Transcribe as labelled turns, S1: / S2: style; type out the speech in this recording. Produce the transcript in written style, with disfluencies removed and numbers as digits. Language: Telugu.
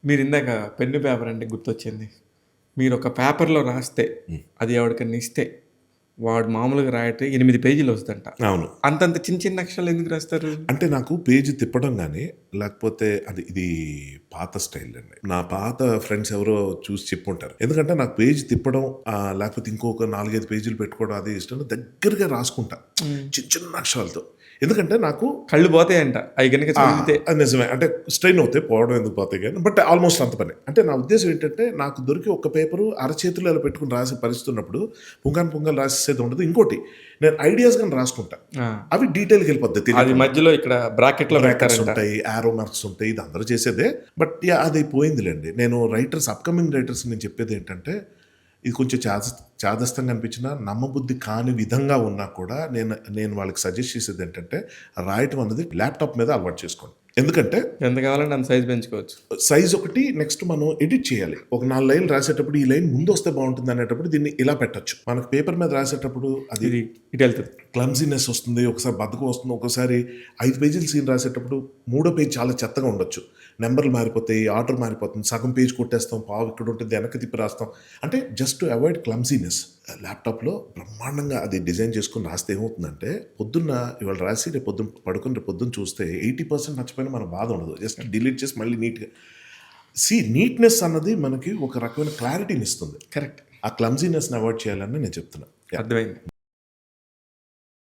S1: మీరు ఇందాక పెన్ను పేపర్ అంటే గుర్తొచ్చింది. మీరు ఒక పేపర్‌లో రాస్తే, అది ఎవడికన్నా ఇస్తే, వాడు మామూలుగా రాయటే 8 పేజీలు వస్తదంట.
S2: అవును.
S1: అంతంత చిన్న చిన్న అక్షరాలు ఎందుకు రాస్తారు?
S2: అంటే నాకు పేజ్ తిప్పడం గాని, లేకపోతే ఇది పాత స్టైల్ అండి. నా పాత ఫ్రెండ్స్ ఎవరో చూసి చెప్పుంటారు. ఎందుకంటే నాకు పేజ్ తిప్పడం లేకపోతే ఇంకొక 4, 5 పేజీలు పెట్టుకోవడం అది ఇష్టం. దగ్గరగా రాసుకుంటా. చిన్న చిన్న అక్షరాలతో. ఎందుకంటే నాకు
S1: కళ్ళు పోతాయంట. అయి గనుక చదివితే.
S2: అది నిజమే. అంటే స్ట్రెయిన్ అవుతాయి. పోవడం ఎందుకు పోతాయి గానీ, బట్ ఆల్మోస్ట్ అంత పనే. అంటే నా ఉద్దేశ్యం ఏంటంటే, నాకు దొరికి ఒక పేపరు అరచేతిలో ఇలా పెట్టుకొని రాసే పరిస్థితి ఉన్నప్పుడు, పుంగాను రాసేసేది ఉండదు. ఇంకోటి నేను ఐడియాస్ గాని రాసుకుంటా.
S1: ఆ!
S2: అవి డీటెయిల్‌కి వెళ్ళిపోద్ది
S1: అది
S2: తెలియకుండా.
S1: మధ్యలో ఇక్కడ బ్రాకెట్‌లో
S2: బ్రాకెట్స్
S1: పెడతారంట.
S2: ఉంటాయి, యారో మార్క్స్ ఉంటాయి. ఇది అందరూ చేసేదే. But yeah! అది పోయిందిలెండి. నేను అప్‌కమింగ్ రైటర్స్ నేను చెప్పేదేంటంటే, ఇది కొంచెం చాదస్తంగా అనిపించినా, నమ్మబుద్ధి కాని విధంగా ఉన్నా కూడా నేను వాళ్ళకి సజెస్ట్ చేసేదేంటంటే, రాయటం అన్నది ల్యాప్‌టాప్ మీద అలవాటు చేసుకోండి. ఎందుకంటే
S1: ఎంత కావాలంటే అంత సైజ్ పెంచుకోవచ్చు.
S2: సైజ్ ఒకటి, నెక్స్ట్ మనం ఎడిట్ చేయాలి. ఒక 4 లైన్‌లు రాసేటప్పుడు ఈ లైన్ ముందొస్తే బావుంటుంది అనేటప్పుడు దీన్ని ఇలా పెట్టొచ్చు. మనకు పేపర్ మీద రాసేటప్పుడు అది
S1: ఇది ఇటెళ్తది.
S2: క్లమ్జీనెస్ వస్తుంది. ఒకసారి బద్ధకం వస్తుంది. ఒక్కోసారి 5 పేజీల సీన్ రాసేటప్పుడు మూడో పేజ్ చాలా చెత్తగా ఉండొచ్చు. నంబర్‌లు మారిపోతాయి, ఆర్డర్ మారిపోతుంది. సగం పేజ్ కొట్టేస్తాం, పావు ఇక్కడ ఉంటుంది, వెనక్కి తిప్పి రాస్తాం. అంటే జస్ట్ టు అవాయిడ్ క్లమ్జీనెస్ ల్యాప్‌టాప్‌లో బ్రహ్మాండంగా అది డిజైన్ చేసుకొని రాస్తే ఏమవుతుందంటే, పొద్దున్న ఇవాళ రాసి రేపు పొద్దున్న చూస్తే 80% నచ్చపోయినా మనకు బాధ ఉండదు. జస్ట్ డిలీట్ చేసి మళ్ళీ నీట్‌గా నీట్‌నెస్ అన్నది మనకి ఒక రకమైన క్లారిటీని ఇస్తుంది.
S1: కరెక్ట్.
S2: ఆ క్లమ్జీనెస్‌ని అవాయిడ్ చేయాలని నేను చెప్తున్నా.
S1: అర్థమైంది.